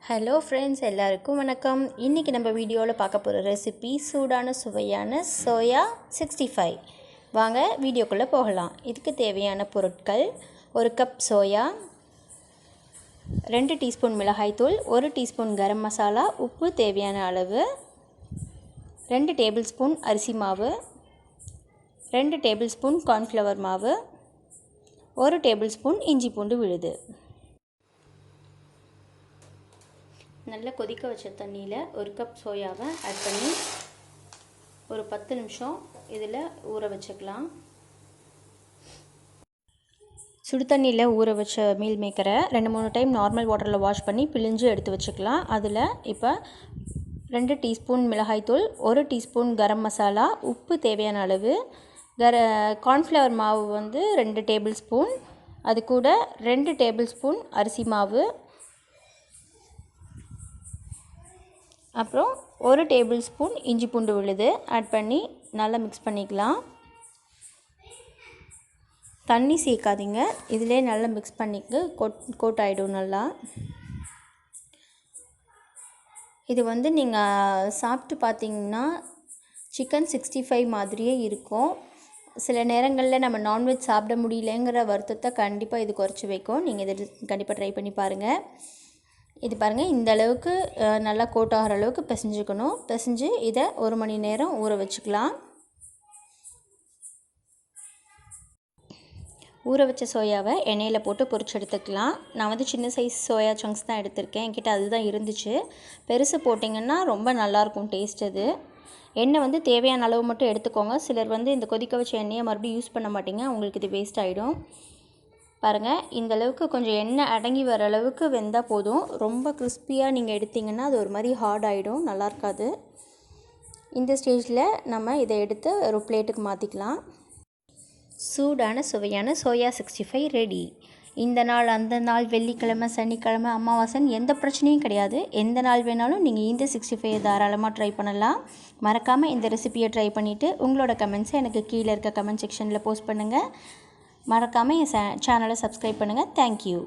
Hello friends, எல்லாருக்கும் வணக்கம். இன்றைக்கி நம்ம வீடியோவில் பார்க்க போகிற ரெசிபி சூடான சுவையான சோயா 65. வாங்க வீடியோக்குள்ளே போகலாம். இதுக்கு தேவையான பொருட்கள்: 1 கப் சோயா, 2 டீஸ்பூன் மிளகாய்த்தூள், 1 டீஸ்பூன் கரம் மசாலா, உப்பு தேவையான அளவு, 2 டேபிள் ஸ்பூன் அரிசி மாவு, 2 டேபிள் ஸ்பூன் கார்ன்ஃப்ளவர் மாவு, 1 டேபிள் ஸ்பூன் இஞ்சி பூண்டு விழுது. நல்லா கொதிக்க வச்ச தண்ணியில் 1 கப் சோயாவை ஆட் பண்ணி ஒரு 10 நிமிஷம் இதில் ஊற வச்சுக்கலாம். சுடு தண்ணியில் ஊற வச்ச மீல் மேக்கரை 2-3 டைம் நார்மல் வாட்டரில் வாஷ் பண்ணி பிழிஞ்சு எடுத்து வச்சுக்கலாம். அதில் இப்போ 2 டீஸ்பூன் மிளகாய்த்தூள், 1 டீஸ்பூன் கரம் மசாலா, உப்பு தேவையான அளவு, கார்ன்ஃப்ளவர் மாவு 2 டேபிள் ஸ்பூன், அது கூட 2 டேபிள் ஸ்பூன் அரிசி மாவு, அப்புறம் 1 டேபிள் ஸ்பூன் இஞ்சி பூண்டு விழுது ஆட் பண்ணி நல்லா மிக்ஸ் பண்ணிக்கலாம். தண்ணி சேர்க்காதீங்க, இதிலே நல்லா மிக்ஸ் பண்ணிக்க கோட் ஆகிடும் நல்லா. இது நீங்கள் சாப்பிட்டு பார்த்தீங்கன்னா சிக்கன் 65 மாதிரியே இருக்கும். சில நேரங்களில் நம்ம நான்வெஜ் சாப்பிட முடியலங்கிற வருத்தத்தை கண்டிப்பாக இது குறைச்சி வைக்கும். நீங்கள் இதை கண்டிப்பாக ட்ரை பண்ணி பாருங்கள். இது பாருங்கள், இந்த அளவுக்கு நல்லா கோட் ஆகிற அளவுக்கு பிசைஞ்சுக்கணும். பிசைஞ்சு இதை 1 மணி நேரம் ஊற வச்சுக்கலாம். ஊற வச்ச சோயாவை எண்ணெயில் போட்டு பொரிச்சு எடுத்துக்கலாம். நான் சின்ன சைஸ் சோயா சங்க்ஸ் தான் எடுத்திருக்கேன். என்கிட்ட அதுதான் இருந்துச்சு. பெருசு போட்டிங்கன்னா ரொம்ப நல்லாயிருக்கும் டேஸ்ட். அது எண்ணெய் தேவையான அளவு மட்டும் எடுத்துக்கோங்க. சிலர் இந்த கொதிக்க வச்ச எண்ணெயை மறுபடியும் யூஸ் பண்ண மாட்டீங்க, உங்களுக்கு இது வேஸ்ட் ஆகிடும். பாருங்கள், இந்த அளவுக்கு கொஞ்சம் எண்ணெய் அடங்கி வர அளவுக்கு வெந்தால் போதும். ரொம்ப கிறிஸ்பியாக நீங்கள் எடுத்திங்கன்னா அது ஒரு மாதிரி ஹார்ட் ஆகிடும், நல்லா இருக்காது. இந்த ஸ்டேஜில் நம்ம இதை எடுத்து ஒரு பிளேட்டுக்கு மாற்றிக்கலாம். சூடான சுவையான சோயா 65 ரெடி. இந்த நாள் அந்த நாள், வெள்ளிக்கிழமை, சனிக்கிழமை, அமாவாசைன்னு எந்த பிரச்சனையும் கிடையாது. எந்த நாள் வேணாலும் நீங்கள் இந்த 65 தாராளமாக ட்ரை பண்ணலாம். மறக்காமல் இந்த ரெசிபியை ட்ரை பண்ணிவிட்டு உங்களோட கமெண்ட்ஸை எனக்கு கீழே இருக்க கமெண்ட் செக்ஷனில் போஸ்ட் பண்ணுங்கள். மறக்காமல் என் சேனலை சப்ஸ்கிரைப் பண்ணுங்கள். தேங்க்யூ.